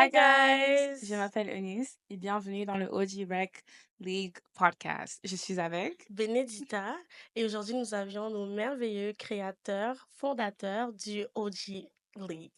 Hi guys, je guys! m'appelle Eunice et bienvenue dans le OG Rec League podcast. Je suis avec Benedita, et aujourd'hui nous avions nos merveilleux créateurs, fondateurs du OG League.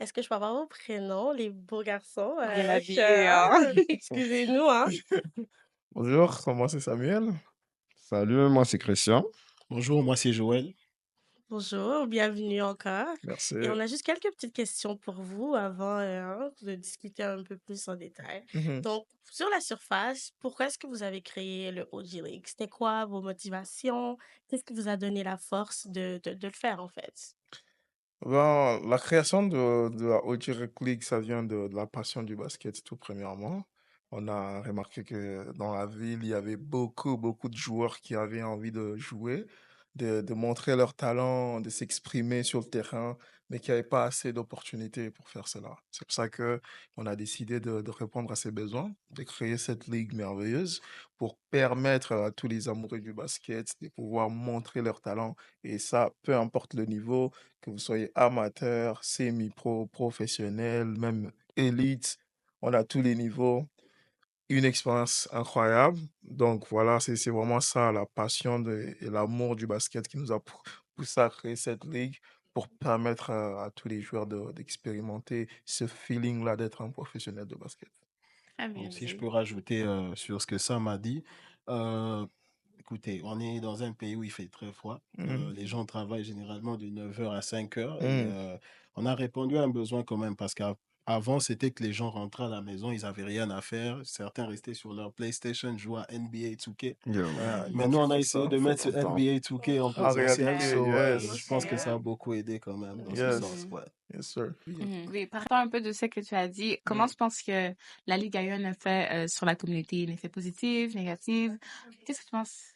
Est-ce que je peux avoir vos prénoms, les beaux garçons? bien habillé. Hein? Excusez-nous, hein? Bonjour, moi c'est Samuel. Salut, moi c'est Christian. Bonjour, moi c'est Joël. Bonjour, bienvenue encore. Merci. Et on a juste quelques petites questions pour vous avant de discuter un peu plus en détail. Donc, sur la surface, pourquoi est-ce que vous avez créé le OG League? C'était quoi vos motivations? Qu'est-ce qui vous a donné la force de le faire, en fait? Ben, la création de la OG Rec League, ça vient de la passion du basket, tout premièrement. On a remarqué que dans la ville, il y avait beaucoup de joueurs qui avaient envie de jouer, de montrer leur talent, de s'exprimer sur le terrain, mais qui n'avaient pas assez d'opportunités pour faire cela. C'est pour ça que on a décidé de répondre à ces besoins, de créer cette ligue merveilleuse pour permettre à tous les amoureux du basket de pouvoir montrer leur talent. Et ça, peu importe le niveau, que vous soyez amateur, semi-pro, professionnel, même élite, on a tous les niveaux, une expérience incroyable. Donc voilà, c'est vraiment ça, la passion et l'amour du basket qui nous a poussé à créer cette ligue pour permettre à tous les joueurs d'expérimenter ce feeling-là d'être un professionnel de basket. Très bien Donc, si je dit. peux rajouter sur ce que Sam a dit, écoutez, on est dans un pays où il fait très froid. Les gens travaillent généralement de 9h à 5h et on a répondu à un besoin quand même parce qu'avant, c'était que les gens rentraient à la maison, ils n'avaient rien à faire. Certains restaient sur leur PlayStation, jouaient à NBA 2K. Mais nous, on a essayé de mettre ce NBA 2K en présentiel. réalité, Je pense que ça a beaucoup aidé quand même dans ce sens. Ouais. Yes, sir. Oui, par rapport un peu de ce que tu as dit, comment tu penses que la Ligue a eu un effet sur la communauté, un effet positif, négatif? Qu'est-ce que tu penses?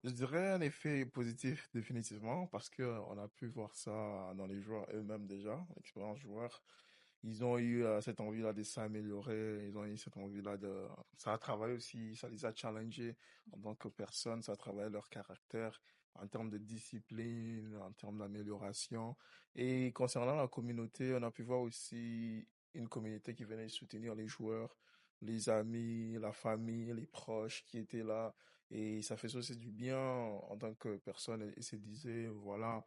Je dirais un effet positif définitivement parce que on a pu voir ça dans les joueurs eux-mêmes déjà, l'expérience joueur. Ils ont eu cette envie-là de s'améliorer, ils ont eu cette envie-là de... Ça a travaillé aussi, ça les a challengés en tant que personnes, ça a travaillé leur caractère en termes de discipline, en termes d'amélioration. Et concernant la communauté, on a pu voir aussi une communauté qui venait soutenir les joueurs, les amis, la famille, les proches qui étaient là. Et ça fait aussi du bien en tant que personne et se disait, voilà,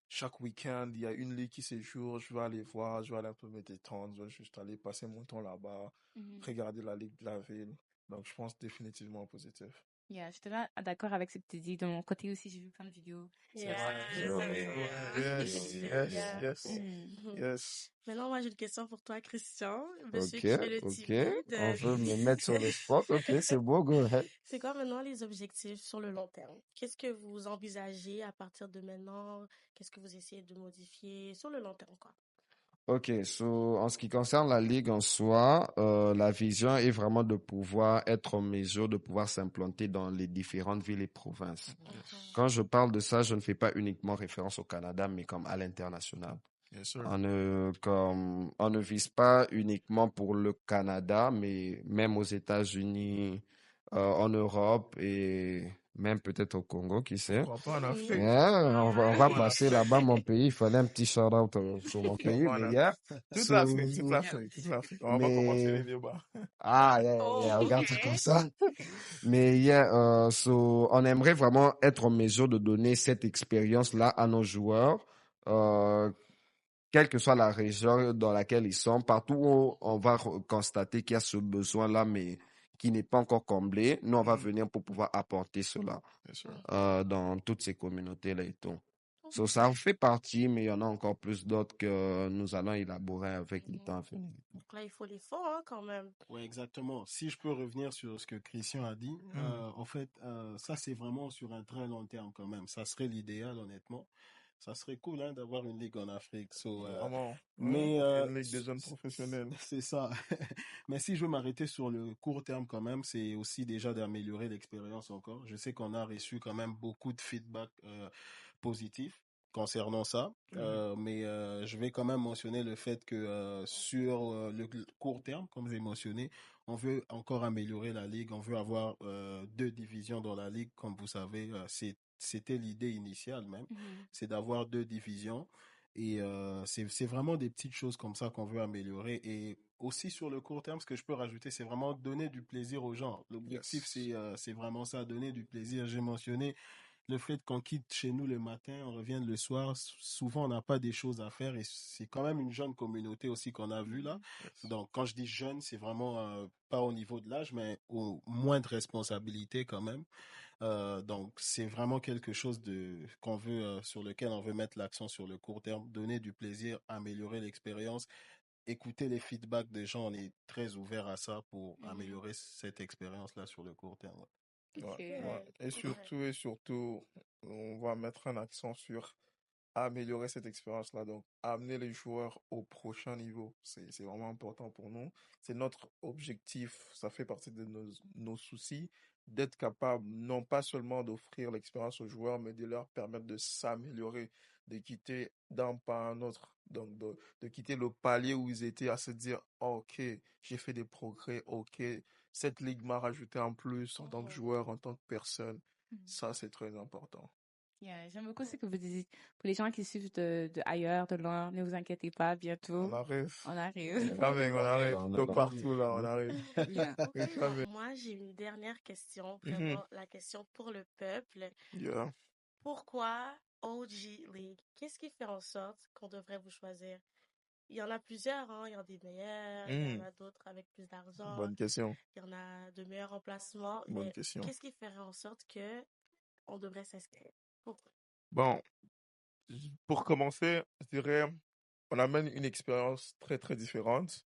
chaque week-end, il y a une ligue qui séjourne, je vais aller voir, je vais aller un peu me détendre, je vais juste aller passer mon temps là-bas, regarder la ligue de la ville. Donc, je pense définitivement positif. Yeah, je suis totalement d'accord avec ce que tu dis. De mon côté aussi, j'ai vu plein de vidéos. Yes. Maintenant, moi, j'ai une question pour toi, Christian. Monsieur Ok, qui fait le timide. on veut me mettre sur le spot. Ok, c'est beau, go ahead. C'est quoi maintenant les objectifs sur le long terme? Qu'est-ce que vous envisagez à partir de maintenant? Qu'est-ce que vous essayez de modifier sur le long terme, quoi? Ok, en ce qui concerne la ligue en soi, la vision est vraiment de pouvoir être en mesure de pouvoir s'implanter dans les différentes villes et provinces. Quand je parle de ça, je ne fais pas uniquement référence au Canada, mais comme à l'international. Yes, sir. On ne vise pas uniquement pour le Canada, mais même aux États-Unis, en Europe et même peut-être au Congo, qui sait. Pourquoi pas en Afrique? Yeah, on va passer là-bas, mon pays. Il fallait un petit shout-out sur mon pays, Pourquoi en mais Afrique? yeah. Toute l'Afrique. On va pas commencer les débats. Ah, yeah, regarde ça comme ça. Mais yeah, on aimerait vraiment être en mesure de donner cette expérience-là à nos joueurs, quelle que soit la région dans laquelle ils sont, partout où on va constater qu'il y a ce besoin-là, mais qui n'est pas encore comblé, nous, on va venir pour pouvoir apporter cela Yes, sir. dans toutes ces communautés-là et tout. Ça en fait partie, mais il y en a encore plus d'autres que nous allons élaborer avec le temps à venir. Donc là, il faut les fonds, hein, quand même. Oui, exactement. Si je peux revenir sur ce que Christian a dit, en fait, ça c'est vraiment sur un très long terme quand même. Ça serait l'idéal, honnêtement. Ça serait cool hein, d'avoir une ligue en Afrique. Vraiment. Mais une ligue de jeunes professionnels. c'est ça. Mais si je veux m'arrêter sur le court terme quand même, c'est aussi déjà d'améliorer l'expérience encore. Je sais qu'on a reçu quand même beaucoup de feedback positifs concernant ça. Mais je vais quand même mentionner le fait que sur le court terme, comme j'ai mentionné, on veut encore améliorer la ligue. On veut avoir 2 divisions dans la ligue. Comme vous savez, c'était l'idée initiale même. C'est d'avoir 2 divisions. Et c'est vraiment des petites choses comme ça qu'on veut améliorer. Et aussi sur le court terme, ce que je peux rajouter, c'est vraiment donner du plaisir aux gens. L'objectif, c'est vraiment ça, donner du plaisir. J'ai mentionné le fait qu'on quitte chez nous le matin, on revient le soir. Souvent, on n'a pas des choses à faire et c'est quand même une jeune communauté aussi qu'on a vue là. Donc, quand je dis jeune, c'est vraiment pas au niveau de l'âge, mais au moins de responsabilité quand même. Donc, c'est vraiment quelque chose qu'on veut, sur lequel on veut mettre l'accent sur le court terme, donner du plaisir, améliorer l'expérience, écouter les feedbacks des gens. On est très ouvert à ça pour améliorer cette expérience-là sur le court terme. Ouais. Et surtout, on va mettre un accent sur améliorer cette expérience-là. Donc, amener les joueurs au prochain niveau. C'est vraiment important pour nous. C'est notre objectif. Ça fait partie de nos soucis d'être capable, non pas seulement d'offrir l'expérience aux joueurs, mais de leur permettre de s'améliorer, de quitter d'un pas à un autre. Donc, de quitter le palier où ils étaient à se dire, oh, OK, j'ai fait des progrès, OK, cette ligue m'a rajouté en plus en tant que joueur, en tant que personne. Ça, c'est très important. Yeah, j'aime beaucoup ce que vous dites. Pour les gens qui suivent de ailleurs, de loin, ne vous inquiétez pas, bientôt, On arrive. on arrive. On arrive. De partout, là, on arrive. Yeah. Ok, moi, j'ai une dernière question, vraiment la question pour le peuple. Yeah. Pourquoi OG League? Qu'est-ce qui fait en sorte qu'on devrait vous choisir? Il y en a plusieurs, hein. Il y en a des meilleurs, il y en a d'autres avec plus d'argent, Bonne question. il y en a de meilleurs emplacements. Bonne Mais question. qu'est-ce qui ferait en sorte que on devrait s'inscrire? Pourquoi? Bon, pour commencer, je dirais, on amène une expérience très, très différente.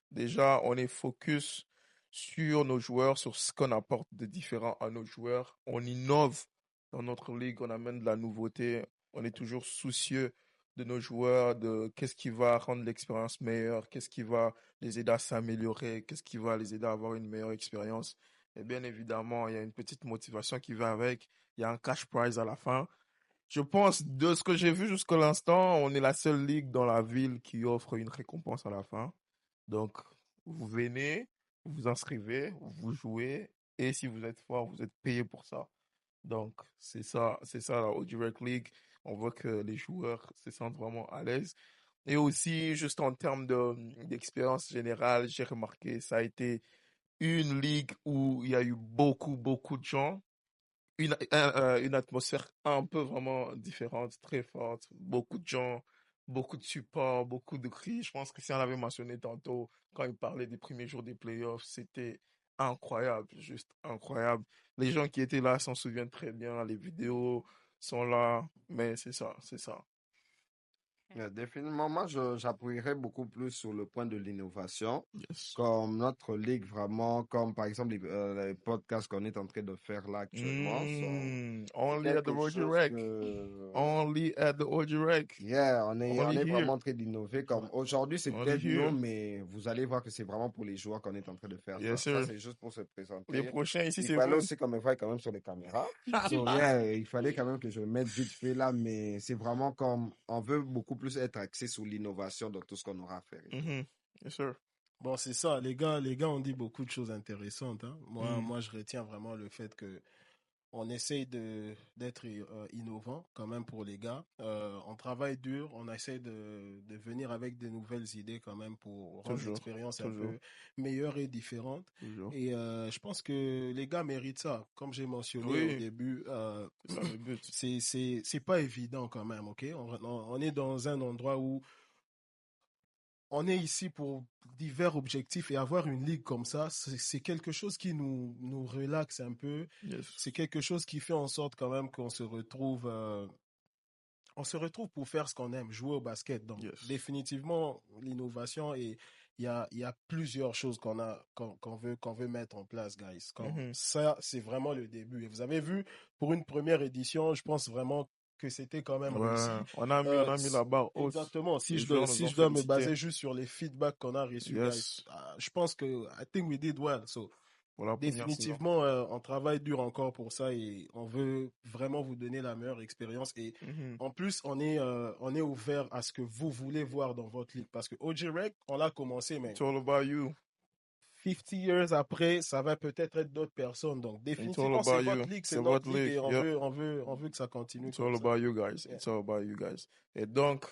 Déjà, on est focus sur nos joueurs, sur ce qu'on apporte de différent à nos joueurs. On innove dans notre ligue, on amène de la nouveauté. On est toujours soucieux de nos joueurs, de qu'est-ce qui va rendre l'expérience meilleure, qu'est-ce qui va les aider à s'améliorer, qu'est-ce qui va les aider à avoir une meilleure expérience. Et bien évidemment, il y a une petite motivation qui va avec. Il y a un cash prize à la fin. Je pense, de ce que j'ai vu jusqu'à l'instant, on est la seule ligue dans la ville qui offre une récompense à la fin. Donc, vous venez, vous vous inscrivez, vous jouez, et si vous êtes fort, vous êtes payé pour ça. Donc, c'est ça la O-Direct League. On voit que les joueurs se sentent vraiment à l'aise. Et aussi, juste en termes d'expérience générale, j'ai remarqué, ça a été une ligue où il y a eu beaucoup, beaucoup de gens. Une atmosphère un peu vraiment différente, très forte, beaucoup de gens, beaucoup de support, beaucoup de cris. Je pense que si on l'avait mentionné tantôt, quand il parlait des premiers jours des playoffs, c'était incroyable, juste incroyable. Les gens qui étaient là s'en souviennent très bien, les vidéos sont là, mais c'est ça. Définitivement, moi, j'appuierais beaucoup plus sur le point de l'innovation, Yes. comme notre ligue vraiment, comme par exemple les podcasts qu'on est en train de faire là actuellement. Only at the O-Direct. Only at the O-Direct. Yeah, on est Only here. vraiment en train d'innover. Comme aujourd'hui, c'est Only peut-être here. nous, mais vous allez voir que c'est vraiment pour les joueurs qu'on est en train de faire Yes, ça. sir. Ça, c'est juste pour se présenter. Les prochains ici, Il c'est fallait vous. aussi qu'on me voie quand même sur les caméras. So, yeah, il fallait quand même que je me mette vite fait là, mais c'est vraiment comme on veut beaucoup plus être axé sur l'innovation dans tout ce qu'on aura à faire. Yes, sir. Bon, c'est ça, les gars, on dit beaucoup de choses intéressantes, hein. Moi, je retiens vraiment le fait que on essaye d'être innovant quand même pour les gars. On travaille dur, on essaye de venir avec de nouvelles idées quand même pour rendre l'expérience un peu meilleure et différente. Toujours. Et je pense que les gars méritent ça. Comme j'ai mentionné au début, c'est ça le but. C'est pas évident quand même, ok? On est dans un endroit où on est ici pour divers objectifs et avoir une ligue comme ça, c'est quelque chose qui nous relaxe un peu. Yes. C'est quelque chose qui fait en sorte quand même qu'on se retrouve, pour faire ce qu'on aime, jouer au basket. Donc, définitivement, l'innovation et il y a plusieurs choses qu'on veut mettre en place, guys. Ça, c'est vraiment le début. Et vous avez vu, pour une première édition, je pense vraiment que c'était quand même réussi. On a mis la barre haute. Exactement. Si je dois me baser juste sur les feedbacks qu'on a reçus, guys, je pense que I think we did well. So, définitivement, on travaille dur encore pour ça et on veut vraiment vous donner la meilleure expérience. Et en plus, on est ouvert à ce que vous voulez voir dans votre ligue. Parce que O-Direct, on l'a commencé, mais it's all about you. 50 years après, ça va peut-être être d'autres personnes. Donc, définitivement, c'est votre ligue, c'est notre ligue et on veut que ça continue. It's all about you guys. Yeah. It's all about you guys. Et donc,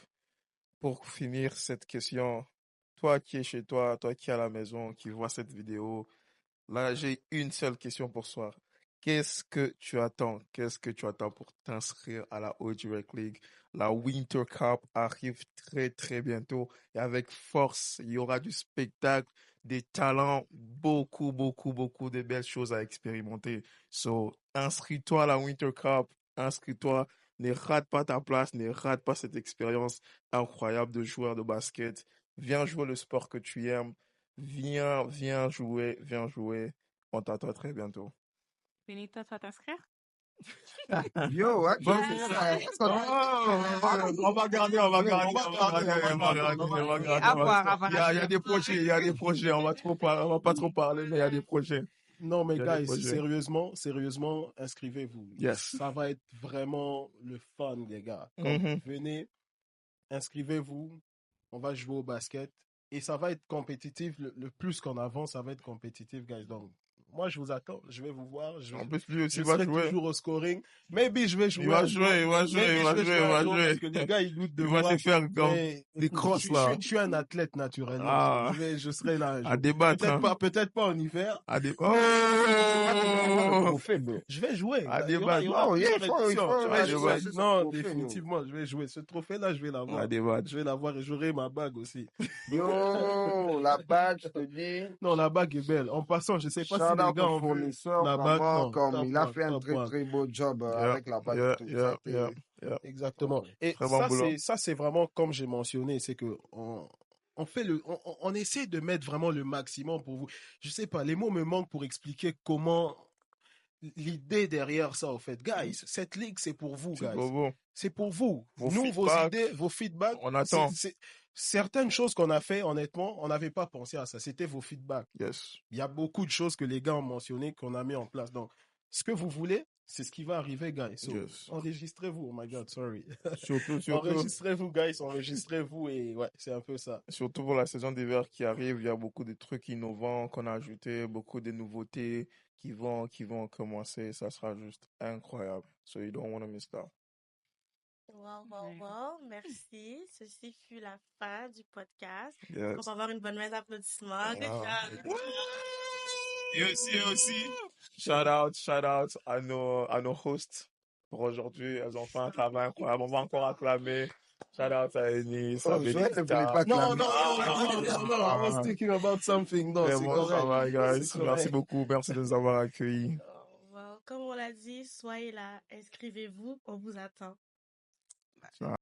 pour finir cette question, toi qui es chez toi, toi qui es à la maison, qui vois cette vidéo, là, j'ai une seule question pour toi. Qu'est-ce que tu attends? Qu'est-ce que tu attends pour t'inscrire à la OG Rec League? La Winter Cup arrive très, très bientôt et avec force, il y aura du spectacle, des talents, beaucoup, beaucoup, beaucoup de belles choses à expérimenter. So, inscris-toi à la Winter Cup, inscris-toi, ne rate pas ta place, ne rate pas cette expérience incroyable de joueur de basket. Viens jouer le sport que tu aimes. Viens jouer, viens jouer. On t'attend très bientôt. Benita, tu vas t'inscrire? Yo, ouais, Bon, on va garder. À voir, à voir. Il y a des projets. On va pas trop parler, mais il y a des projets. Non, mais Il y a des guys, projets. sérieusement, inscrivez-vous. Yes. Ça va être vraiment le fun, les gars. Comme, venez, inscrivez-vous. On va jouer au basket. Et ça va être compétitif. Le plus qu'on avance, ça va être compétitif, guys. Donc, moi, je vous attends. Je vais vous voir. En plus, lui aussi Je va serai jouer. toujours au scoring. Maybe je vais jouer. Il va jouer. Parce que les gars, ils doutent de Il moi. va te faire comme Mais des écoute, crosses, là. Je suis un athlète naturellement. Ah. Je serai là un jour. À débattre. Peut-être pas en hiver. Je vais jouer. À Il y débattre. aura il plusieurs faut éditions. Je vais à jouer. débattre. Non, définitivement, je vais jouer. Ce trophée-là, je vais l'avoir. À débattre. Je vais l'avoir et j'aurai ma bague aussi. Yo, la bague, je te dis. Non, la bague est belle. En passant, je sais pas si Shout les out gars au ont vu fournisseur, la bague. vraiment, Non, comme top il a one, fait un top très one. très beau job avec la bague. Yeah, tout yeah, ça. yeah, yeah. Exactement. Et Très bon boulot. ça, c'est vraiment comme j'ai mentionné, c'est que on fait on essaie de mettre vraiment le maximum pour vous. Je sais pas, les mots me manquent pour expliquer comment l'idée derrière ça, au fait. Guys, cette ligue, c'est pour vous, C'est guys. pour vous. C'est pour vous. Vos Nous, vos feedbacks, idées, vos feedbacks. on attend. Certaines choses qu'on a fait, honnêtement, on n'avait pas pensé à ça. C'était vos feedbacks. Yes. Il y a beaucoup de choses que les gars ont mentionnées, qu'on a mis en place. Donc, ce que vous voulez, c'est ce qui va arriver, guys. So, Yes. enregistrez-vous. Oh my God, sorry. Surtout. Enregistrez-vous, guys. Enregistrez-vous. Et ouais, c'est un peu ça. Surtout pour la saison d'hiver qui arrive, il y a beaucoup de trucs innovants qu'on a ajoutés, beaucoup de nouveautés qui vont commencer. Ça sera juste incroyable. So you don't want to miss that. Wow. Merci. Ceci fut la fin du podcast. Yes. On va avoir une bonne main d'applaudissements. Et aussi, shout out à nos hosts pour aujourd'hui. Elles ont fait un travail incroyable. On va encore acclamer. Shout out à Enis, à Benita. Non, I was thinking about something. Non, c'est Bon travail, guys. C'est Merci beaucoup. Merci de nous avoir accueillis. Comme on l'a dit, soyez là, inscrivez-vous, on vous attend.